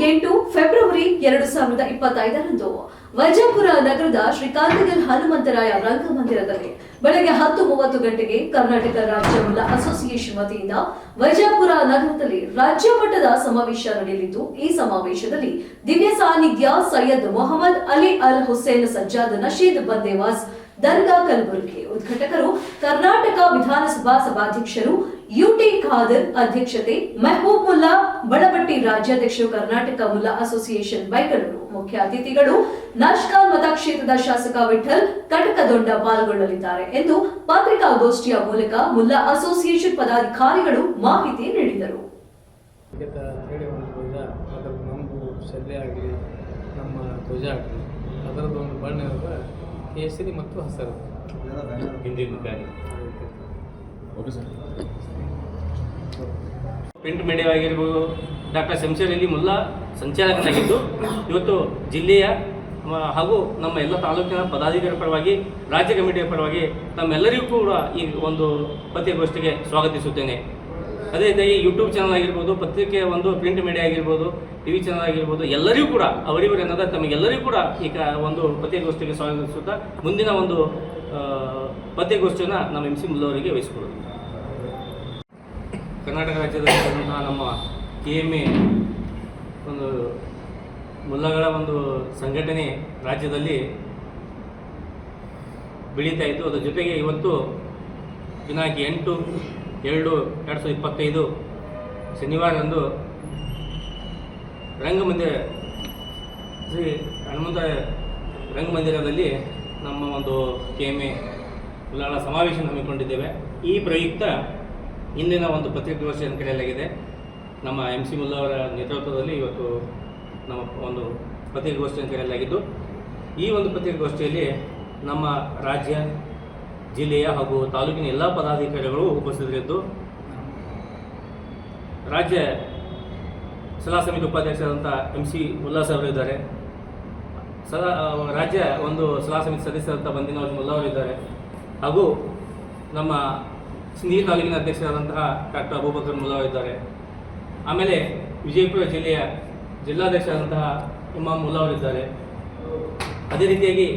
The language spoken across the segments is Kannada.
8 ಫೆಬ್ರವರಿ 2025ರಂದು ವೈಜಾಪುರ ನಗರದ ಶ್ರೀಕಾಂತಗಲ್ ಹನುಮಂತರಾಯ ರಂಗಮಂದಿರದಲ್ಲಿ ಬೆಳಗ್ಗೆ 10:30 ಗಂಟೆಗೆ ಕರ್ನಾಟಕ ರಾಜ್ಯ ಮುಲ್ಲಾ ಅಸೋಸಿಯೇಷನ್ ವತಿಯಿಂದ ವೈಜಾಪುರ ನಗರದಲ್ಲಿ ರಾಜ್ಯ ಮಟ್ಟದ ಸಮಾವೇಶ ನಡೆಯಲಿದ್ದು, ಈ ಸಮಾವೇಶದಲ್ಲಿ ದಿವ್ಯ ಸಾನ್ನಿಧ್ಯ ಸೈಯದ್ ಮೊಹಮ್ಮದ್ ಅಲಿ ಅಲ್ ಹುಸೇನ್ ಸಜ್ಜಾದ್ ನಶೀದ್ ಬಂದೇವಾಸ್ ದರ್ಗಾ ಕಲಬುರಗಿ ಉದ್ಘಾಟಕರು ಕರ್ನಾಟಕ ವಿಧಾನಸಭಾ ಸಭಾಧ್ಯಕ್ಷರು ಯುಟಿ ಖಾದರ್ ಅಧ್ಯಕ್ಷತೆ, ಮೆಹಬೂಬ್ ಮುಲ್ಲಾ ಬಳಬಟ್ಟಿ ರಾಜ್ಯಾಧ್ಯಕ್ಷರು ಕರ್ನಾಟಕ ಮುಲ್ಲಾ ಅಸೋಸಿಯೇಷನ್ ಬೆಂಗಳೂರು. ಮುಖ್ಯ ಅತಿಥಿಗಳು ನಾಶ್ಕಾಲ್ ಮತಕ್ಷೇತ್ರದ ಶಾಸಕ ವಿಠಲ್ ಕಟಕದೊಂಡ ಪಾಲ್ಗೊಳ್ಳಲಿದ್ದಾರೆ ಎಂದು ಪತ್ರಿಕಾಗೋಷ್ಠಿಯ ಮೂಲಕ ಮುಲ್ಲಾ ಅಸೋಸಿಯೇಷನ್ ಪದಾಧಿಕಾರಿಗಳು ಮಾಹಿತಿ ನೀಡಿದರು. ನಮ್ಮ ಧ್ವಜ ಆಗಲಿ ಅದರದ್ದು ಒಂದು ಬಣ್ಣ ಕೇಸರಿ ಮತ್ತು ಹಸಿರು ಪ್ರಿಂಟ್ ಮೀಡಿಯಾ ಆಗಿರ್ಬೋದು. ಡಾಕ್ಟರ್ ಶಂಷರ್ ಅಲಿ ಮುಲ್ಲಾ ಸಂಚಾಲಕನಾಗಿದ್ದು ಇವತ್ತು ಜಿಲ್ಲೆಯ ಹಾಗೂ ನಮ್ಮ ಎಲ್ಲ ತಾಲೂಕಿನ ಪದಾಧಿಕಾರಿ ಪರವಾಗಿ, ರಾಜ್ಯ ಕಮಿಟಿಯ ಪರವಾಗಿ ತಮ್ಮೆಲ್ಲರಿಗೂ ಕೂಡ ಈ ಒಂದು ಪತ್ರಿಕಾಗೋಷ್ಠಿಗೆ ಸ್ವಾಗತಿಸುತ್ತೇನೆ. ಅದೇ ರೀತಿಯಾಗಿ ಯೂಟ್ಯೂಬ್ ಚಾನಲ್ ಆಗಿರ್ಬೋದು, ಪತ್ರಿಕೆ ಒಂದು ಪ್ರಿಂಟ್ ಮೀಡಿಯಾ ಆಗಿರ್ಬೋದು, ಟಿವಿ ಚಾನಲ್ ಆಗಿರ್ಬೋದು, ಎಲ್ಲರಿಗೂ ಕೂಡ ಅವರಿವರು ಅನ್ನೋದ ತಮಗೆಲ್ಲರಿಗೂ ಕೂಡ ಈಗ ಒಂದು ಪತ್ರಿಕಾಗೋಷ್ಠಿಗೆ ಸ್ವಾಗತಿಸುತ್ತಾ ಮುಂದಿನ ಒಂದು ಪತ್ರಿಕಾಗೋಷ್ಠಿಯನ್ನು ನಮ್ಮ MC ಮುಲ್ಲಾ ಅವರಿಗೆ ವಹಿಸಿಕೊಡೋದು. ಕರ್ನಾಟಕ ರಾಜ್ಯದಲ್ಲಿರುವಂತಹ ನಮ್ಮ KMA ಒಂದು ಮುಲ್ಲಾಗಳ ಒಂದು ಸಂಘಟನೆ ರಾಜ್ಯದಲ್ಲಿ ಬೆಳೀತಾ ಇದ್ದು, ಅದರ ಜೊತೆಗೆ ಇವತ್ತು ದಿನಾಂಕ 8/2/2025 ಶನಿವಾರದಂದು ಶ್ರೀ ಹನುಮಂತ ರಂಗಮಂದಿರದಲ್ಲಿ ನಮ್ಮ ಒಂದು KMA ಮುಲ್ಲಾಳ ಸಮಾವೇಶ ಹಮ್ಮಿಕೊಂಡಿದ್ದೇವೆ. ಈ ಪ್ರಯುಕ್ತ ಇಂದಿನ ಒಂದು ಪತ್ರಿಕಾಗೋಷ್ಠಿಯನ್ನು ಕರೆಯಲಾಗಿದೆ. ನಮ್ಮ MC ಮುಲ್ಲಾ ಅವರ ನೇತೃತ್ವದಲ್ಲಿ ಇವತ್ತು ನಮ್ಮ ಒಂದು ಪತ್ರಿಕಾಗೋಷ್ಠಿಯನ್ನು ಕರೆಯಲಾಗಿದ್ದು, ಈ ಒಂದು ಪತ್ರಿಕಾಗೋಷ್ಠಿಯಲ್ಲಿ ನಮ್ಮ ರಾಜ್ಯ, ಜಿಲ್ಲೆಯ ಹಾಗೂ ತಾಲೂಕಿನ ಎಲ್ಲ ಪದಾಧಿಕಾರಿಗಳು ಉಪಸ್ಥಿತರಿದ್ದು, ರಾಜ್ಯ ಸಲಹಾ ಸಮಿತಿ ಉಪಾಧ್ಯಕ್ಷರಾದಂಥ MC ಮುಲ್ಲಾ ಸಾಹೇಬರು ಇದ್ದಾರೆ, ರಾಜ್ಯ ಒಂದು ಸಲಹಾ ಸಮಿತಿ ಸದಸ್ಯರಾದಂಥ ಬಂದಿನವಾಜ್ ಮುಲ್ಲಾ ಅವರಿದ್ದಾರೆ, ಹಾಗೂ ನಮ್ಮ ಸಿಂಧಗಿ ತಾಲೂಕಿನ ಅಧ್ಯಕ್ಷರಾದಂತಹ ಡಾಕ್ಟರ್ ಅಬೂಬಕರ್ ಮುಲ್ಲಾ ಅವರಿದ್ದಾರೆ. ಆಮೇಲೆ ವಿಜಯಪುರ ಜಿಲ್ಲೆಯ ಜಿಲ್ಲಾಧ್ಯಕ್ಷರಾದಂತಹ ಇಮಾಮ್ ಮುಲ್ಲಾ ಅವರಿದ್ದಾರೆ. ಅದೇ ರೀತಿಯಾಗಿ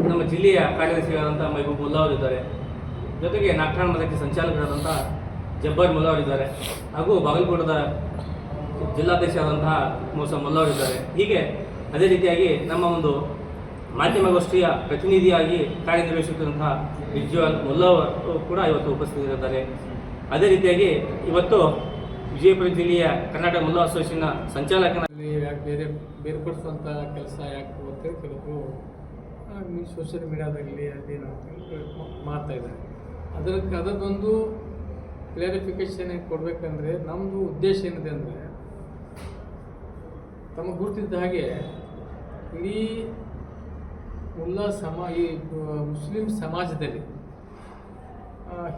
ನಮ್ಮ ಜಿಲ್ಲೆಯ ಕಾರ್ಯದರ್ಶಿಗಳಾದಂಥ ಮೆಹಬೂಬ್ ಮುಲ್ಲಾ ಅವರಿದ್ದಾರೆ. ಜೊತೆಗೆ ನಾಗ್ಠಾಣ್ ಮತಕ್ಕೆ ಸಂಚಾಲಕರಾದಂಥ ಜಬ್ಬಾರ್ ಮುಲ್ಲಾ ಅವರಿದ್ದಾರೆ, ಹಾಗೂ ಬಾಗಲಕೋಟದ ಜಿಲ್ಲಾಧ್ಯಕ್ಷರಾದಂತಹ ಮೋಸ ಮುಲ್ಲಾ ಅವರಿದ್ದಾರೆ. ಹೀಗೆ ಅದೇ ರೀತಿಯಾಗಿ ನಮ್ಮ ಒಂದು ಮಾಧ್ಯಮಗೋಷ್ಠಿಯ ಪ್ರತಿನಿಧಿಯಾಗಿ ಕಾರ್ಯನಿರ್ವಹಿಸುತ್ತಿರುವಂತಹ ರಿಜ್ವಾನ್ ಮುಲ್ಲಾ ಅವರು ಕೂಡ ಇವತ್ತು ಉಪಸ್ಥಿತರಿದ್ದಾರೆ. ಅದೇ ರೀತಿಯಾಗಿ ಇವತ್ತು ವಿಜಯಪುರ ಜಿಲ್ಲೆಯ ಕರ್ನಾಟಕ ಮುಲ್ಲಾ ಅಸೋಸಿಯೇಷನ್ನ ಸಂಚಾಲಕನಲ್ಲಿ ಬೇರೆ ಬೇರ್ಪಡಿಸುವಂಥ ಕೆಲಸ ಯಾಕೆ ಗೊತ್ತೇ ಕೆಲವರು ಸೋಷಿಯಲ್ ಮೀಡಿಯಾದಲ್ಲಿ ಅಲ್ಲಿ ಮಾಡ್ತಾ ಇದ್ದಾರೆ. ಅದರದ್ದೊಂದು ಕ್ಲಾರಿಫಿಕೇಷನ್ ಕೊಡಬೇಕಂದ್ರೆ ನಮ್ಮದು ಉದ್ದೇಶ ಏನಿದೆ ಅಂದರೆ, ತಮಗೆ ಗುರುತಿದ್ದ ಹಾಗೆ ಇಡೀ ಮುಲ್ಲಾ ಈ ಮುಸ್ಲಿಂ ಸಮಾಜದಲ್ಲಿ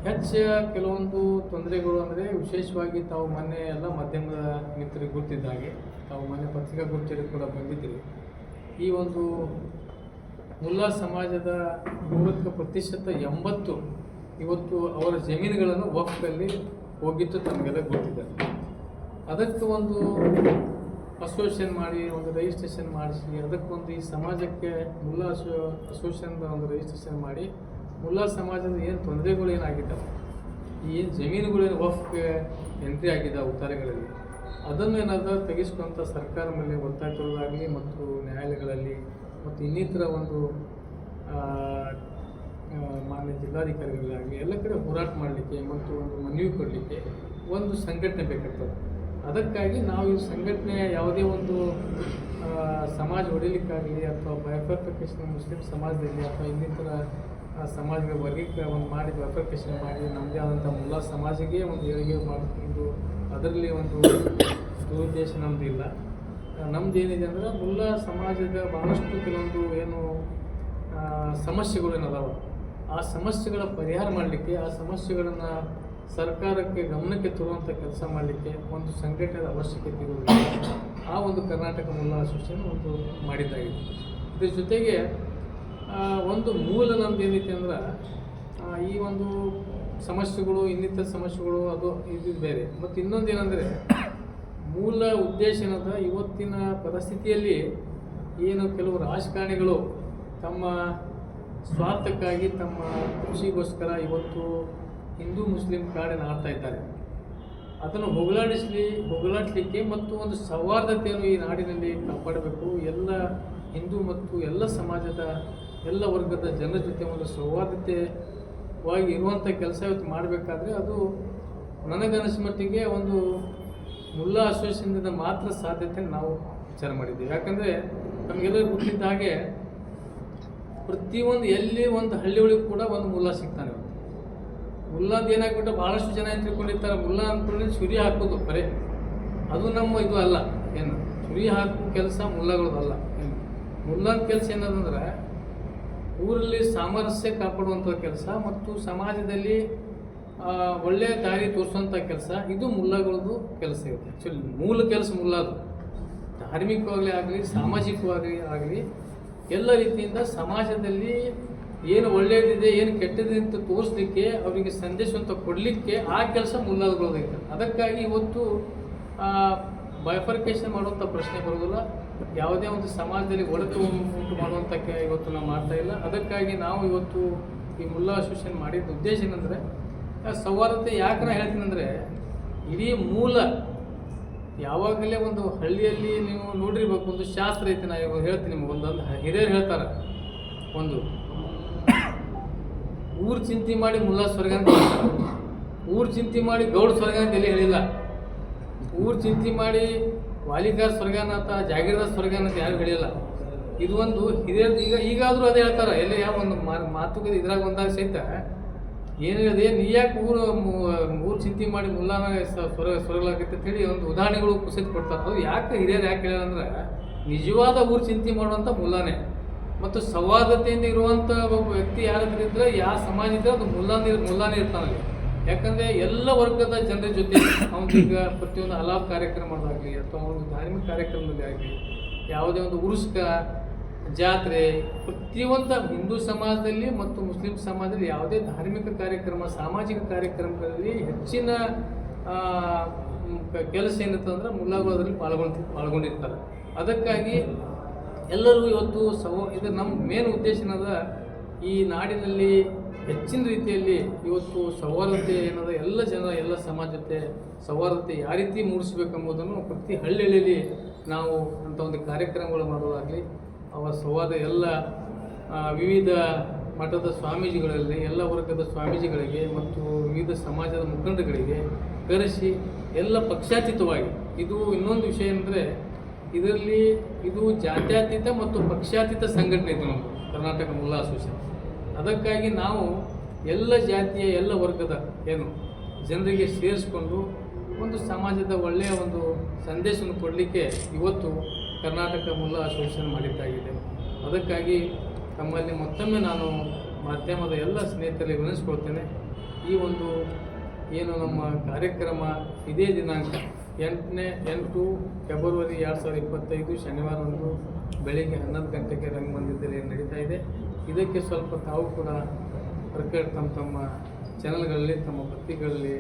ಹೆಚ್ಚು ಕೆಲವೊಂದು ತೊಂದರೆಗಳು ಅಂದರೆ, ವಿಶೇಷವಾಗಿ ತಾವು ಮೊನ್ನೆ ಎಲ್ಲ ಮಾಧ್ಯಮದ ಮಿತ್ರರಿಗೆ ಗುರುತಿದ್ದ ಹಾಗೆ ತಾವು ಮೊನ್ನೆ ಪತ್ರಿಕಾಗೋಷ್ಠಿಯಲ್ಲಿ ಕೂಡ ಬಂದಿದ್ದೀರಿ. ಈ ಒಂದು ಮುಲ್ಲಾ ಸಮಾಜದ 90% ಇವತ್ತು ಅವರ ಜಮೀನುಗಳನ್ನು ವಕ್ಫಲ್ಲಿ ಹೋಗಿದ್ದು ತಮಗೆಲ್ಲ ಗೊತ್ತಿದ್ದಾರೆ. ಅದಕ್ಕೆ ಒಂದು ಅಸೋಸಿಯೇಷನ್ ಮಾಡಿ ಒಂದು ರಿಜಿಸ್ಟ್ರೇಷನ್ ಮಾಡಿಸಿ, ಅದಕ್ಕೊಂದು ಈ ಸಮಾಜಕ್ಕೆ ಮುಲ್ಲಾ ಅಸೋಸಿಯೇಷನ್ದ ಒಂದು ರಿಜಿಸ್ಟ್ರೇಷನ್ ಮಾಡಿ, ಮುಲ್ಲಾ ಸಮಾಜದ ಏನು ತೊಂದರೆಗಳು ಏನಾಗಿದ್ದಾವೆ, ಈ ಏನು ಜಮೀನುಗಳೇನು ವಕ್ಫ್ಗೆ ಎಂಟ್ರಿ ಆಗಿದ್ದಾವೆ ಉತ್ತಾರಗಳಲ್ಲಿ, ಅದನ್ನು ಏನಾದರೂ ತೆಗೆಸ್ಕೊಂತ ಸರ್ಕಾರ ಮೇಲೆ ಒತ್ತಾಯ ತರೋದಾಗಲಿ ಮತ್ತು ನ್ಯಾಯಾಲಯಗಳಲ್ಲಿ ಮತ್ತು ಇನ್ನಿತರ ಒಂದು ಮಾನ್ಯ ಜಿಲ್ಲಾಧಿಕಾರಿಗಳಾಗಲಿ ಎಲ್ಲ ಕಡೆ ಹೋರಾಟ ಮಾಡಲಿಕ್ಕೆ ಮತ್ತು ಒಂದು ಮನವಿ ಕೊಡಲಿಕ್ಕೆ ಒಂದು ಸಂಘಟನೆ ಬೇಕಾಗ್ತದೆ. ಅದಕ್ಕಾಗಿ ನಾವು ಈ ಸಂಘಟನೆ ಯಾವುದೇ ಒಂದು ಸಮಾಜ ಹೊಡಿಲಿಕ್ಕಾಗಲಿ ಅಥವಾ ಬೈಫರ್ಫಿಕೇಷನ್ ಮುಸ್ಲಿಂ ಸಮಾಜದಲ್ಲಿ ಅಥವಾ ಇನ್ನಿತರ ಸಮಾಜಗಳ ವರ್ಗೀಕರಣ ಮಾಡಿ ಬೈಫರ್ಫಿಕೇಷನ್ ಮಾಡಿ ನಮ್ಮದೇ ಆದಂಥ ಮುಲ್ಲಾ ಸಮಾಜಕ್ಕೆ ಒಂದು ಏಳಿಗೆ ಮಾಡಿಕೊಂಡು ಅದರಲ್ಲಿ ಒಂದು ದುರುದ್ದೇಶ ನಮ್ಮದು ಇಲ್ಲ. ನಮ್ದು ಏನಿದೆ ಅಂದರೆ, ಮುಲ್ಲಾ ಸಮಾಜದ ಭಾಳಷ್ಟು ಕೆಲವೊಂದು ಏನು ಸಮಸ್ಯೆಗಳು ಏನದಾವ, ಆ ಸಮಸ್ಯೆಗಳ ಪರಿಹಾರ ಮಾಡಲಿಕ್ಕೆ, ಆ ಸಮಸ್ಯೆಗಳನ್ನು ಸರ್ಕಾರಕ್ಕೆ ಗಮನಕ್ಕೆ ತರುವಂಥ ಕೆಲಸ ಮಾಡಲಿಕ್ಕೆ ಒಂದು ಸಂಘಟನೆಯ ಅವಶ್ಯಕತೆ ಇರುವುದಿಲ್ಲ. ಆ ಒಂದು ಕರ್ನಾಟಕ ಮುಲ್ಲಾ ಅಸೋಸಿಯೇಷನ್ ಒಂದು ಮಾಡಿದ್ದಾಗಿದೆ. ಇದ್ರ ಜೊತೆಗೆ ಒಂದು ಮೂಲ ನಮ್ದು ಏನೈತೆ ಅಂದ್ರೆ, ಈ ಒಂದು ಸಮಸ್ಯೆಗಳು ಇನ್ನಿತರ ಸಮಸ್ಯೆಗಳು ಅದು ಇದು ಬೇರೆ. ಮತ್ತು ಇನ್ನೊಂದು ಏನಂದರೆ, ಮೂಲ ಉದ್ದೇಶ ಏನಂತ ಇವತ್ತಿನ ಪರಿಸ್ಥಿತಿಯಲ್ಲಿ ಏನು ಕೆಲವು ರಾಜಕಾರಣಿಗಳು ತಮ್ಮ ಸ್ವಾರ್ಥಕ್ಕಾಗಿ ತಮ್ಮ ಖುಷಿಗೋಸ್ಕರ ಇವತ್ತು ಹಿಂದೂ ಮುಸ್ಲಿಂ ಕಾಡನ್ನು ಆಡ್ತಾ ಇದ್ದಾರೆ. ಅದನ್ನು ಹೋಗಲಾಡಿಸಲಿಕ್ಕೆ ಮತ್ತು ಒಂದು ಸೌಹಾರ್ದತೆಯನ್ನು ಈ ನಾಡಿನಲ್ಲಿ ಕಾಪಾಡಬೇಕು. ಎಲ್ಲ ಹಿಂದೂ ಮತ್ತು ಎಲ್ಲ ಸಮಾಜದ ಎಲ್ಲ ವರ್ಗದ ಜನರ ಜೊತೆ ಒಂದು ಸೌಹಾರ್ದತೆವಾಗಿ ಇರುವಂಥ ಕೆಲಸ ಇವತ್ತು ಮಾಡಬೇಕಾದ್ರೆ ಅದು ನನಗನ್ನಿಸ ಮಟ್ಟಿಗೆ ಒಂದು ಮುಲ್ಲಾ ಅಸೋಸಿಯೇಷನ್ನಿಂದ ಮಾತ್ರ ಸಾಧ್ಯತೆ ನಾವು ವಿಚಾರ ಮಾಡಿದ್ದೀವಿ. ಯಾಕಂದರೆ ನಮಗೆಲ್ಲರಿಗೂ ಗೊತ್ತಿದ್ದ ಹಾಗೆ ಪ್ರತಿಯೊಂದು ಎಲ್ಲಿ ಒಂದು ಹಳ್ಳಿ ಒಳಗೆ ಕೂಡ ಒಂದು ಮುಲ್ಲಾ ಸಿಗ್ತಾನೆ. ಮುಲ್ಲಾ ಅಂತ ಏನಾಗ್ಬಿಟ್ಟು ಭಾಳಷ್ಟು ಜನ ಏನು ತಿಳ್ಕೊಂಡಿರ್ತಾರೆ, ಮುಲ್ಲಾ ಅಂದ್ಕೊಂಡ್ರೆ ಚುರಿ ಹಾಕೋದು ಬರೇ, ಅದು ನಮ್ಮ ಇದು ಅಲ್ಲ. ಏನು ಚುರಿ ಹಾಕೋ ಕೆಲಸ ಮುಲ್ಲಾಗಳದ್ದು ಅಲ್ಲ. ಏನು ಮುಲ್ಲಾದ ಕೆಲಸ ಏನದಂದ್ರೆ ಊರಲ್ಲಿ ಸಾಮರಸ್ಯ ಕಾಪಾಡುವಂಥ ಕೆಲಸ ಮತ್ತು ಸಮಾಜದಲ್ಲಿ ಒಳ್ಳೆಯ ದಾರಿ ತೋರಿಸುವಂಥ ಕೆಲಸ, ಇದು ಮುಲ್ಲಾಗಳದ್ದು ಕೆಲಸ ಇರುತ್ತೆ. ಆ್ಯಕ್ಚುಲಿ ಮೂಲ ಕೆಲಸ ಮುಲ್ಲಾದು ಧಾರ್ಮಿಕವಾಗಲಿ ಆಗಲಿ ಸಾಮಾಜಿಕವಾಗಿ ಆಗಲಿ ಎಲ್ಲ ರೀತಿಯಿಂದ ಸಮಾಜದಲ್ಲಿ ಏನು ಒಳ್ಳೆಯದಿದೆ ಏನು ಕೆಟ್ಟದಿದೆ ಅಂತ ತೋರಿಸ್ಲಿಕ್ಕೆ ಅವರಿಗೆ ಸಂದೇಶವಂತ ಕೊಡಲಿಕ್ಕೆ ಆ ಕೆಲಸ ಮುಲ್ಲಾದಗಳದೈತೆ. ಅದಕ್ಕಾಗಿ ಇವತ್ತು ಬೈಫರ್ಕೇಷನ್ ಮಾಡುವಂಥ ಪ್ರಶ್ನೆ ಬರೋದಿಲ್ಲ. ಯಾವುದೇ ಒಂದು ಸಮಾಜದಲ್ಲಿ ಒಡಕು ಉಂಟು ಮಾಡುವಂಥ ಇವತ್ತು ನಾವು ಮಾಡ್ತಾ ಇಲ್ಲ. ಅದಕ್ಕಾಗಿ ನಾವು ಇವತ್ತು ಈ ಮುಲ್ಲಾ ಅಸೋಸಿಯೇಷನ್ ಮಾಡಿದ ಉದ್ದೇಶ ಏನಂದರೆ ಸೌಹಾರ್ದತೆ. ಯಾಕೆ ನಾನು ಹೇಳ್ತೀನಿ ಅಂದರೆ ಇಡೀ ಮೂಲ ಯಾವಾಗಲೇ ಒಂದು ಹಳ್ಳಿಯಲ್ಲಿ ನೀವು ನೋಡಿರ್ಬೇಕು, ಒಂದು ಶಾಸ್ತ್ರ ಐತೆ. ನಾನು ಇವಾಗ ಹೇಳ್ತೀನಿ ನಿಮ್ಗೆ, ಒಂದೊಂದು ಹಿರಿಯರು ಹೇಳ್ತಾರೆ, ಒಂದು ಊರು ಚಿಂತೆ ಮಾಡಿ ಮುಲ್ಲಾ ಸ್ವರ್ಗ ಅಂತ ಹೇಳ್ತಾರೆ. ಊರು ಚಿಂತೆ ಮಾಡಿ ಗೌಡ ಸ್ವರ್ಗ ಅಂತ ಎಲ್ಲಿ ಹೇಳಿಲ್ಲ. ಊರು ಚಿಂತೆ ಮಾಡಿ ವಾಲಿಗಾರ್ ಸ್ವರ್ಗನ ಅಥವಾ ಜಾಗೀರ್ದಾರ್ ಸ್ವರ್ಗ ಅಂತ ಯಾರು ಹೇಳಿಲ್ಲ. ಇದು ಒಂದು ಹಿರಿಯರು ಈಗಾದರೂ ಅದೇ ಹೇಳ್ತಾರೆ. ಎಲ್ಲಿ ಯಾವ ಒಂದು ಮಾತುಕತೆ ಇದ್ರಾಗ ಬಂದಾಗ ಸಹಿತ ಏನು ಹೇಳಿದೆ, ನೀ ಯಾಕೆ ಊರು ಚಿಂತೆ ಮಾಡಿ ಮುಲ್ಲಾನ ಸ್ವರ್ಗಲಾಗೈತೆ ಅಂತ ಹೇಳಿ ಒಂದು ಉದಾಹರಣೆಗಳು ಕುಸಿದು ಕೊಡ್ತಾರೆ. ಅದು ಯಾಕೆ ಹಿರಿಯರು ಯಾಕೆ ಹೇಳಿದ್ರೆ ನಿಜವಾದ ಊರು ಚಿಂತೆ ಮಾಡುವಂಥ ಮುಲ್ಲಾನೇ ಮತ್ತು ಸೌಹಾರ್ದತೆಯಿಂದ ಇರುವಂಥ ಒಬ್ಬ ವ್ಯಕ್ತಿ ಯಾರಾದ್ರೂ ಇದ್ದರೆ, ಯಾವ ಸಮಾಜ ಇದ್ದರೆ ಅದು ಮುಲ್ಲಾನೇ ಇರ್ತಾನಲ್ಲಿ. ಯಾಕಂದರೆ ಎಲ್ಲ ವರ್ಗದ ಜನರ ಜೊತೆ ಅವನಿಗ ಪ್ರತಿಯೊಂದು ಅಲಾವ್ ಕಾರ್ಯಕ್ರಮ ಮಾಡೋದಾಗಲಿ ಅಥವಾ ಒಂದು ಧಾರ್ಮಿಕ ಕಾರ್ಯಕ್ರಮದಲ್ಲಿ ಆಗಲಿ, ಯಾವುದೇ ಒಂದು ಉರುಸ್ಕ ಜಾತ್ರೆ, ಪ್ರತಿಯೊಂದು ಹಿಂದೂ ಸಮಾಜದಲ್ಲಿ ಮತ್ತು ಮುಸ್ಲಿಂ ಸಮಾಜದಲ್ಲಿ ಯಾವುದೇ ಧಾರ್ಮಿಕ ಕಾರ್ಯಕ್ರಮ ಸಾಮಾಜಿಕ ಕಾರ್ಯಕ್ರಮಗಳಲ್ಲಿ ಹೆಚ್ಚಿನ ಕೆಲಸ ಏನಿರ್ತಂದ್ರೆ ಮುಲ್ಲಾಗಳು ಅದರಲ್ಲಿ ಪಾಲ್ಗೊಂಡಿರ್ತಾರೆ. ಅದಕ್ಕಾಗಿ ಎಲ್ಲರೂ ಇವತ್ತು ಇದು ನಮ್ಮ ಮೇನ್ ಉದ್ದೇಶ ಏನದ, ಈ ನಾಡಿನಲ್ಲಿ ಹೆಚ್ಚಿನ ರೀತಿಯಲ್ಲಿ ಇವತ್ತು ಸೌಹಾರ್ದತೆ ಏನದ, ಎಲ್ಲ ಜನ ಎಲ್ಲ ಸಮಾಜ ಜೊತೆ ಸೌಹಾರ್ದತೆ ಯಾವ ರೀತಿ ಮೂಡಿಸ್ಬೇಕೆಂಬುದನ್ನು ಪ್ರತಿ ಹಳ್ಳಿಯಲ್ಲಿ ನಾವು ಅಂಥ ಒಂದು ಕಾರ್ಯಕ್ರಮಗಳು ಮಾಡೋದಾಗಲಿ, ಅವರ ಸೌಹಾರ್ದ ಎಲ್ಲ ವಿವಿಧ ಮಠದ ಸ್ವಾಮೀಜಿಗಳಲ್ಲಿ ಎಲ್ಲ ವರ್ಗದ ಸ್ವಾಮೀಜಿಗಳಿಗೆ ಮತ್ತು ವಿವಿಧ ಸಮಾಜದ ಮುಖಂಡಗಳಿಗೆ ಕರೆಸಿ ಎಲ್ಲ ಪಕ್ಷಾತೀತವಾಗಿ, ಇದು ಇನ್ನೊಂದು ವಿಷಯ ಅಂದರೆ ಇದರಲ್ಲಿ ಇದು ಜಾತ್ಯತೀತ ಮತ್ತು ಪಕ್ಷಾತೀತ ಸಂಘಟನೆ ಇದು ನಮ್ಮದು ಕರ್ನಾಟಕ ಮುಲ್ಲಾ ಅಸೋಸಿಯೇಷನ್. ಅದಕ್ಕಾಗಿ ನಾವು ಎಲ್ಲ ಜಾತಿಯ ಎಲ್ಲ ವರ್ಗದ ಏನು ಜನರಿಗೆ ಸೇರಿಸ್ಕೊಂಡು ಒಂದು ಸಮಾಜದ ಒಳ್ಳೆಯ ಒಂದು ಸಂದೇಶವನ್ನು ಕೊಡಲಿಕ್ಕೆ ಇವತ್ತು ಕರ್ನಾಟಕ ಮುಲ್ಲಾ ಅಸೋಸಿಯೇಷನ್ ಮಾಡಿದ್ದಾಗಿದೆ. ಅದಕ್ಕಾಗಿ ತಮ್ಮಲ್ಲಿ ಮತ್ತೊಮ್ಮೆ ನಾನು ಮಾಧ್ಯಮದ ಎಲ್ಲ ಸ್ನೇಹಿತರಲ್ಲಿ ವಿನಂತಿಸ್ಕೊಳ್ತೇನೆ, ಈ ಒಂದು ಏನು ನಮ್ಮ ಕಾರ್ಯಕ್ರಮ ಇದೇ ದಿನಾಂಕ 8 ಫೆಬ್ರವರಿ 2025 ಶನಿವಾರದಂದು ಬೆಳಿಗ್ಗೆ 11 ಗಂಟೆಗೆ ರಂಗಮಂದಿರದಲ್ಲಿ ನಡೀತಾ ಇದೆ. ಇದಕ್ಕೆ ಸ್ವಲ್ಪ ತಾವು ಕೂಡ ತಮ್ಮ ಚಾನಲ್ಗಳಲ್ಲಿ ತಮ್ಮ ಪತ್ರಿಕೆಗಳಲ್ಲಿ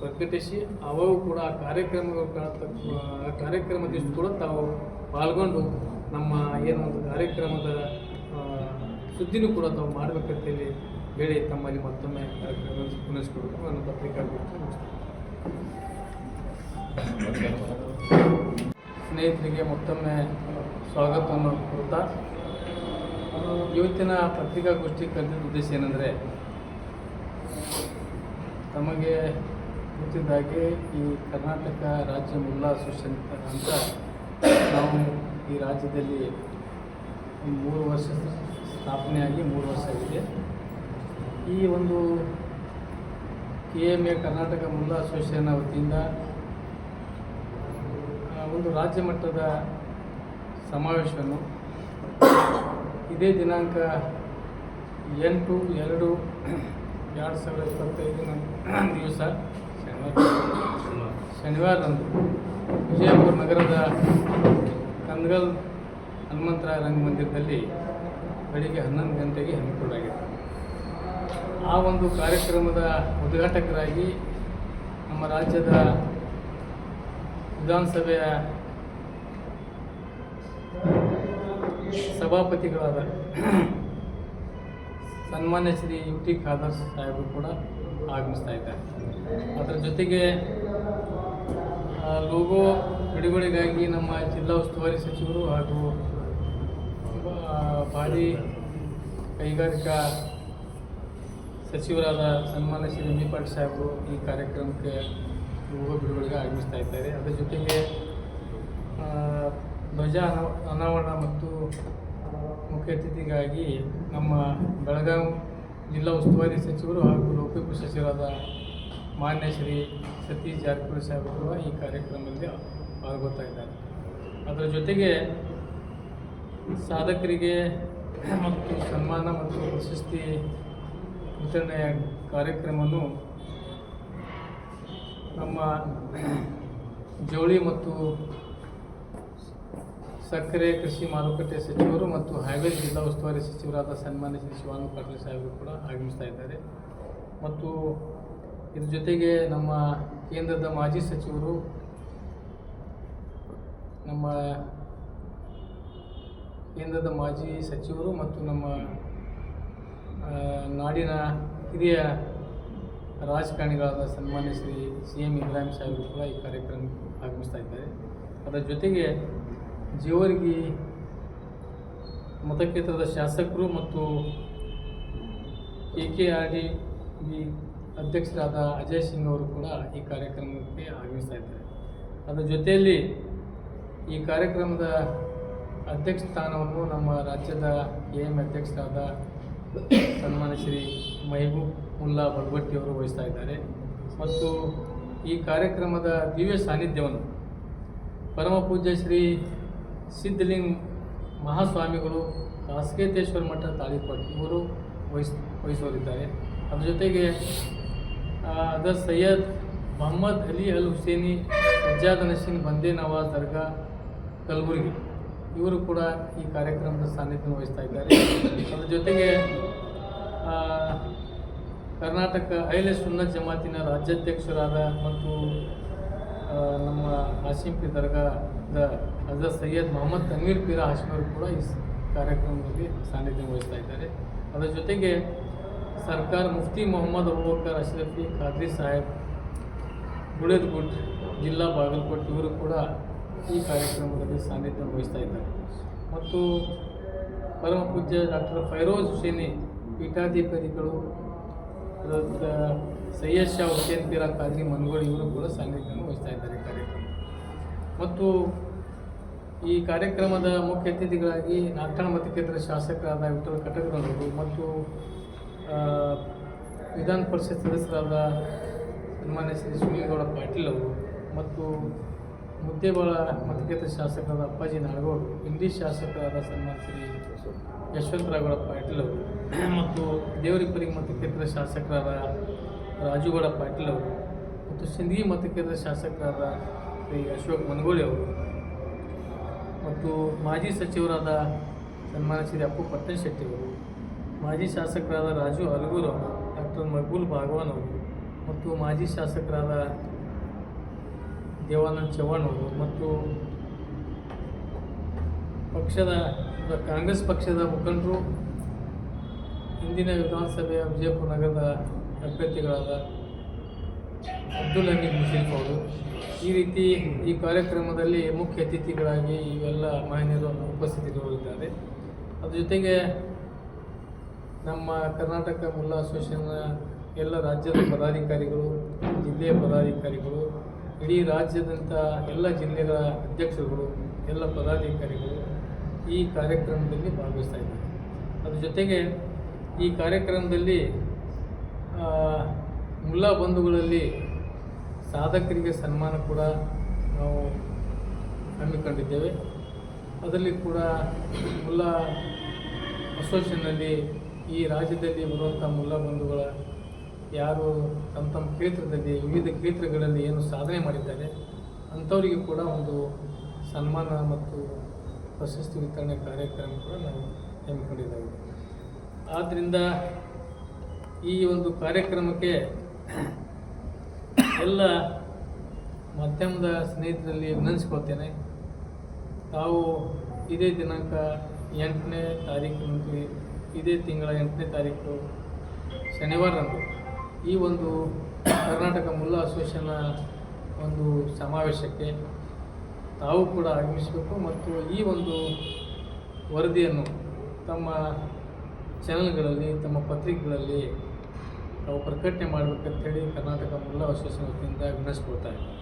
ಪ್ರಕಟಿಸಿ ಅವು ಕೂಡ ಆ ಕಾರ್ಯಕ್ರಮದಿಷ್ಟು ಕೂಡ ತಾವು ಪಾಲ್ಗೊಂಡು ನಮ್ಮ ಏನೊಂದು ಕಾರ್ಯಕ್ರಮದ ಸುದ್ದಿನೂ ಕೂಡ ತಾವು ಮಾಡಬೇಕಂತೇಳಿ ಹೇಳಿ ತಮ್ಮಲ್ಲಿ ಮತ್ತೊಮ್ಮೆ ಪುನಸ್ಕೊಡಬೇಕು. ನನ್ನ ಪತ್ರಿಕಾ ಸ್ನೇಹಿತರಿಗೆ ಮತ್ತೊಮ್ಮೆ ಸ್ವಾಗತವನ್ನು ಕೊಡ್ತಾ, ಇವತ್ತಿನ ಪತ್ರಿಕಾಗೋಷ್ಠಿ ಕರೆದಿದ್ದ ಉದ್ದೇಶ ಏನಂದರೆ, ತಮಗೆ ಗೊತ್ತಿದ್ದಾಗೆ ಈ ಕರ್ನಾಟಕ ರಾಜ್ಯ ಮುಲ್ಲಾ ಅಸೋಸಿಯೇಷನ್ ಅಂತ ನಾವು ಈ ರಾಜ್ಯದಲ್ಲಿ 3 ವರ್ಷ ಸ್ಥಾಪನೆಯಾಗಿ 3 ವರ್ಷ ಆಗಿದೆ. ಈ ಒಂದು KMA ಕರ್ನಾಟಕ ಮುಲ್ಲಾ ಅಸೋಸಿಯೇಷನ್ ವತಿಯಿಂದ ಒಂದು ರಾಜ್ಯ ಮಟ್ಟದ ಸಮಾವೇಶವನ್ನು ಇದೇ ದಿನಾಂಕ 8/2/2025 ದಿವಸ ಶನಿವಾರದಂದು ವಿಜಯಪುರ ನಗರದ ಕಂದಗಲ್ ಹನುಮಂತರಾಯ ರಂಗಮಂದಿರದಲ್ಲಿ ಬೆಳಿಗ್ಗೆ 11 ಗಂಟೆಗೆ ಹಮ್ಮಿಕೊಳ್ಳಲಾಗಿದೆ. ಆ ಒಂದು ಕಾರ್ಯಕ್ರಮದ ಉದ್ಘಾಟಕರಾಗಿ ನಮ್ಮ ರಾಜ್ಯದ ವಿಧಾನಸಭೆಯ ಸಭಾಪತಿಗಳಾದ ಸನ್ಮಾನ್ಯ ಶ್ರೀ ಯು ಟಿ ಖಾದರ್ ಸಾಹೇಬರು ಕೂಡ ಆಗಮಿಸ್ತಾ ಇದ್ದಾರೆ. ಅದರ ಜೊತೆಗೆ ಲೋಗೋ ಬಿಡುಗಡೆಗಾಗಿ ನಮ್ಮ ಜಿಲ್ಲಾ ಉಸ್ತುವಾರಿ ಸಚಿವರು ಹಾಗೂ ಭಾರಿ ಕೈಗಾರಿಕಾ ಸಚಿವರಾದ ಸನ್ಮಾನ್ಯ ಶ್ರೀ ಎಂ ಬಿ ಪಾಟೀಲ್ ಸಾಹೇಬರು ಈ ಕಾರ್ಯಕ್ರಮಕ್ಕೆ ಲೋಗೋ ಬಿಡುಗಡೆಗೆ ಆಗಮಿಸ್ತಾ ಇದ್ದಾರೆ. ಅದರ ಜೊತೆಗೆ ಧ್ವಜ ಅನಾವರಣ ಮತ್ತು ಮುಖ್ಯ ಅತಿಥಿಗಾಗಿ ನಮ್ಮ ಬೆಳಗಾವಿ ಜಿಲ್ಲಾ ಉಸ್ತುವಾರಿ ಸಚಿವರು ಹಾಗೂ ಲೋಕೋಪಯೋಗಿ ಸಚಿವರಾದ ಮಾನ್ಯ ಶ್ರೀ ಸತೀಶ್ ಜಾರಕಿಹೊಳಿ ಸಾಹೇಬರು ಕೂಡ ಈ ಕಾರ್ಯಕ್ರಮದಲ್ಲಿ ಪಾಲ್ಗೊಳ್ತಾ ಇದ್ದಾರೆ. ಅದರ ಜೊತೆಗೆ ಸಾಧಕರಿಗೆ ಮತ್ತು ಸನ್ಮಾನ ಮತ್ತು ಪ್ರಶಸ್ತಿ ವಿತರಣೆಯ ಕಾರ್ಯಕ್ರಮವನ್ನು ನಮ್ಮ ಜವಳಿ ಮತ್ತು ಸಕ್ಕರೆ ಕೃಷಿ ಮಾರುಕಟ್ಟೆ ಸಚಿವರು ಮತ್ತು ಹೈವೇ ಜಿಲ್ಲಾ ಉಸ್ತುವಾರಿ ಸಚಿವರಾದ ಸನ್ಮಾನ್ಯ ಶ್ರೀ ಶಿವಾನಂದ ಪಾಟೀಲ್ ಸಾಹೇಬರು ಕೂಡ ಆಗಮಿಸ್ತಾ ಇದ್ದಾರೆ. ಮತ್ತು ಇದ್ರ ಜೊತೆಗೆ ನಮ್ಮ ಕೇಂದ್ರದ ಮಾಜಿ ಸಚಿವರು, ನಮ್ಮ ಮತ್ತು ನಮ್ಮ ನಾಡಿನ ಹಿರಿಯ ರಾಜಕಾರಣಿಗಳಾದ ಸನ್ಮಾನ್ಯ ಶ್ರೀ ಸಿ ಎಂ ಇಬ್ರಾಹಿಂ ಸಾಹೇಬರು ಕೂಡ ಈ ಕಾರ್ಯಕ್ರಮಕ್ಕೆ ಆಗಮಿಸ್ತಾ ಇದ್ದಾರೆ. ಅದರ ಜೊತೆಗೆ ಜೇವರ್ಗಿ ಮತಕ್ಷೇತ್ರದ ಶಾಸಕರು ಮತ್ತು KKRDB ಅಧ್ಯಕ್ಷರಾದ ಅಜಯ್ ಸಿಂಗ್ ಅವರು ಕೂಡ ಈ ಕಾರ್ಯಕ್ರಮಕ್ಕೆ ಆಗಮಿಸ್ತಾ ಇದ್ದಾರೆ. ಅದರ ಜೊತೆಯಲ್ಲಿ ಈ ಕಾರ್ಯಕ್ರಮದ ಅಧ್ಯಕ್ಷ ಸ್ಥಾನವನ್ನು ನಮ್ಮ ರಾಜ್ಯದ AM ಅಧ್ಯಕ್ಷರಾದ ಸನ್ಮಾನ್ಯ ಶ್ರೀ ಮೆಹಬೂಬ್ ಮುಲ್ಲಾ ಬಲ್ಬಟ್ಟಿ ಅವರು ವಹಿಸ್ತಾ ಇದ್ದಾರೆ. ಮತ್ತು ಈ ಕಾರ್ಯಕ್ರಮದ ದಿವ್ಯ ಸಾನ್ನಿಧ್ಯವನ್ನು ಪರಮ ಪೂಜ್ಯ ಶ್ರೀ ಸಿದ್ಧಲಿಂಗ ಮಹಾಸ್ವಾಮಿಗಳು ಕಾಸ್ಕೇತೇಶ್ವರ ಮಠ ತಾಳಿಕೋಟೆ ಇವರು ವಹಿಸೋರಿದ್ದಾರೆ. ಅದರ ಜೊತೆಗೆ ಅದರ್ ಸೈಯದ್ ಮೊಹಮ್ಮದ್ ಅಲಿ ಅಲ್ ಹುಸೇನಿ ಸಜ್ಜಾದ್ ನಶೀನ್ ಬಂದೇ ನವಾಜ್ ದರ್ಗಾ ಕಲಬುರಗಿ ಇವರು ಕೂಡ ಈ ಕಾರ್ಯಕ್ರಮದ ಸಾನ್ನಿಧ್ಯ ವಹಿಸ್ತಾ ಇದ್ದಾರೆ. ಅದರ ಜೊತೆಗೆ ಕರ್ನಾಟಕ ಅಹ್ಲೆ ಸುನ್ನತ್ ಜಮಾತಿನ ರಾಜ್ಯಾಧ್ಯಕ್ಷರಾದ ಮತ್ತು ನಮ್ಮ ಹಾಶಿಂ ಪೀರ್ ದರ್ಗಾದ ಹಜರತ್ ಸೈಯದ್ ಮೊಹಮ್ಮದ್ ತನ್ವೀರ್ ಪೀರ ಹಾಶಿಮ್ ಅವರು ಕೂಡ ಈ ಕಾರ್ಯಕ್ರಮದಲ್ಲಿ ಸಾನ್ನಿಧ್ಯ ವಹಿಸ್ತಾ ಇದ್ದಾರೆ. ಅದರ ಜೊತೆಗೆ ಸರ್ಕಾರ ಮುಫ್ತಿ ಮೊಹಮ್ಮದ್ ಅಬೂಬಕರ್ ಅಶ್ರಫಿ ಖಾದ್ರಿ ಸಾಹೇಬ್ ಗುಳೇದ್ಗುಡ್ ಜಿಲ್ಲಾ ಬಾಗಲಕೋಟೆ ಇವರು ಕೂಡ ಈ ಕಾರ್ಯಕ್ರಮದಲ್ಲಿ ಸಾನ್ನಿಧ್ಯ ವಹಿಸ್ತಾ ಇದ್ದಾರೆ. ಮತ್ತು ಪರಮ ಪೂಜ್ಯ ಡಾಕ್ಟರ್ ಫೈರೋಜ್ ಹುಸೇನಿ ಪೀಠಾಧಿಪತಿಗಳು ಸೈಯದ್ ಶಾ ಹುಸೇನ್ ಪೀರ ಖಾದ್ರಿ ಮನ್ಗೋಳಿ ಇವರು ಕೂಡ ಸಾನ್ನಿಧ್ಯವನ್ನು ವಹಿಸ್ತಾ ಇದ್ದಾರೆ ಕಾರ್ಯಕ್ರಮ. ಮತ್ತು ಈ ಕಾರ್ಯಕ್ರಮದ ಮುಖ್ಯ ಅತಿಥಿಗಳಾಗಿ ನಾಲ್ಕಣ ಮತಕ್ಷೇತ್ರದ ಶಾಸಕರಾದ ವಿಠ್ಠಲ್ ಕಟಕರವರು ಮತ್ತು ವಿಧಾನ ಪರಿಷತ್ ಸದಸ್ಯರಾದ ಸನ್ಮಾನ್ಯ ಶ್ರೀ ಸುನೀಲಗೌಡ ಪಾಟೀಲ್ ಅವರು ಮತ್ತು ಮುದ್ದೇಬಾಳ ಮತಕ್ಷೇತ್ರ ಶಾಸಕರಾದ ಅಪ್ಪಾಜಿ ನಾಡಗೌಡ, ಇಂಗ್ಲೀಷ್ ಶಾಸಕರಾದ ಸನ್ಮಾನ್ಯ ಶ್ರೀ ಯಶವಂತರಾಗೌಡ ಪಾಟೀಲ್ ಅವರು ಮತ್ತು ದೇವರಿಪರಿ ಮತಕ್ಷೇತ್ರದ ಶಾಸಕರಾದ ರಾಜುಗೌಡ ಪಾಟೀಲ್ ಅವರು ಮತ್ತು ಸಿಂದಗಿ ಮತಕ್ಷೇತ್ರದ ಶಾಸಕರಾದ ಶ್ರೀ ಅಶೋಕ್ ಮನಗೋಳಿ ಅವರು ಮತ್ತು ಮಾಜಿ ಸಚಿವರಾದ ಸನ್ಮಾನ್ಯ ಶ್ರೀ ಅಪ್ಪು ಪಟ್ಟಣಶೆಟ್ಟಿ ಅವರು, ಮಾಜಿ ಶಾಸಕರಾದ ರಾಜು ಅಲಗೂರ್ ಅವರು, ಡಾಕ್ಟರ್ ಮಕ್ಬೂಲ್ ಭಾಗವಾನ್ ಅವರು ಮತ್ತು ಮಾಜಿ ಶಾಸಕರಾದ ದೇವಾನಂದ್ ಚವ್ಹಾಣ್ ಅವರು ಮತ್ತು ಕಾಂಗ್ರೆಸ್ ಪಕ್ಷದ ಮುಖಂಡರು, ಇಂದಿನ ವಿಧಾನಸಭೆಯ ವಿಜಯಪುರ ನಗರದ ಅಭ್ಯರ್ಥಿಗಳಾದ ಅಬ್ದುಲ್ ಹಮೀದ್ ಮುಷರೀಫ್ ಅವರು ಈ ರೀತಿ ಈ ಕಾರ್ಯಕ್ರಮದಲ್ಲಿ ಮುಖ್ಯ ಅತಿಥಿಗಳಾಗಿ ಇವೆಲ್ಲ ಮಾನ್ಯರು ಉಪಸ್ಥಿತರಿದ್ದಾರೆ. ಅದ್ರ ಜೊತೆಗೆ ನಮ್ಮ ಕರ್ನಾಟಕ ಮುಲ್ಲಾ ಅಸೋಸಿಯೇಷನ್ನ ಎಲ್ಲ ರಾಜ್ಯದ ಪದಾಧಿಕಾರಿಗಳು, ಜಿಲ್ಲೆಯ ಪದಾಧಿಕಾರಿಗಳು, ಇಡೀ ರಾಜ್ಯದಂಥ ಎಲ್ಲ ಜಿಲ್ಲೆಗಳ ಅಧ್ಯಕ್ಷರುಗಳು, ಎಲ್ಲ ಪದಾಧಿಕಾರಿಗಳು ಈ ಕಾರ್ಯಕ್ರಮದಲ್ಲಿ ಭಾಗವಹಿಸ್ತಾ ಇದ್ದಾರೆ. ಅದ್ರ ಜೊತೆಗೆ ಈ ಕಾರ್ಯಕ್ರಮದಲ್ಲಿ ಮುಲ್ಲಾ ಬಂಧುಗಳಲ್ಲಿ ಸಾಧಕರಿಗೆ ಸನ್ಮಾನ ಕೂಡ ನಾವು ಹಮ್ಮಿಕೊಂಡಿದ್ದೇವೆ. ಅದರಲ್ಲಿ ಕೂಡ ಮುಲ್ಲಾ ಅಸೋಸಿಯೇಷನ್ನಲ್ಲಿ ಈ ರಾಜ್ಯದಲ್ಲಿ ಬರುವಂಥ ಮುಲ್ಲಾ ಬಂಧುಗಳ ಯಾರು ತಮ್ಮ ಕ್ಷೇತ್ರದಲ್ಲಿ ವಿವಿಧ ಕ್ಷೇತ್ರಗಳಲ್ಲಿ ಏನು ಸಾಧನೆ ಮಾಡಿದ್ದಾರೆ ಅಂಥವರಿಗೆ ಕೂಡ ಒಂದು ಸನ್ಮಾನ ಮತ್ತು ಪ್ರಶಸ್ತಿ ವಿತರಣೆ ಕಾರ್ಯಕ್ರಮ ಕೂಡ ನಾವು ಹಮ್ಮಿಕೊಂಡಿದ್ದೇವೆ. ಆದ್ದರಿಂದ ಈ ಒಂದು ಕಾರ್ಯಕ್ರಮಕ್ಕೆ ಎಲ್ಲ ಮಾಧ್ಯಮದ ಸ್ನೇಹಿತರಲ್ಲಿ ವಿನಂತಿಸ್ಕೊಳ್ತೇನೆ. ತಾವು ಇದೇ ದಿನಾಂಕ 8ನೇ ತಾರೀಕು, ಇದೇ ತಿಂಗಳ 8ನೇ ತಾರೀಕು ಶನಿವಾರದಂದು ಈ ಒಂದು ಕರ್ನಾಟಕ ಮುಲ್ಲಾ ಅಸೋಸಿಯೇಷನ್ನ ಒಂದು ಸಮಾವೇಶಕ್ಕೆ ತಾವು ಕೂಡ ಆಗಮಿಸಬೇಕು ಮತ್ತು ಈ ಒಂದು ವರದಿಯನ್ನು ತಮ್ಮ ಚಾನಲ್ಗಳಲ್ಲಿ, ತಮ್ಮ ಪತ್ರಿಕೆಗಳಲ್ಲಿ ತಾವು ಪ್ರಕಟಣೆ ಮಾಡಬೇಕಂತೇಳಿ ಕರ್ನಾಟಕ ಮುಲ್ಲಾ ಅಸೋಸಿಯೇಷನ್ ವತಿಯಿಂದ ವಿನಂತಿಸ್ಕೊಳ್ತಾ ಇದ್ದೀನಿ.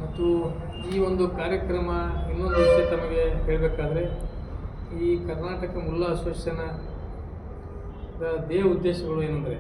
ಮತ್ತು ಈ ಒಂದು ಕಾರ್ಯಕ್ರಮ ಇನ್ನೊಂದು ವಿಷಯ ತಮಗೆ ಹೇಳಬೇಕಾದ್ರೆ, ಈ ಕರ್ನಾಟಕ ಮುಲ್ಲಾ ಅಸೋಸಿಯೇಷನ್ನ ಧ್ಯೇಯ ಉದ್ದೇಶಗಳು ಏನಂದರೆ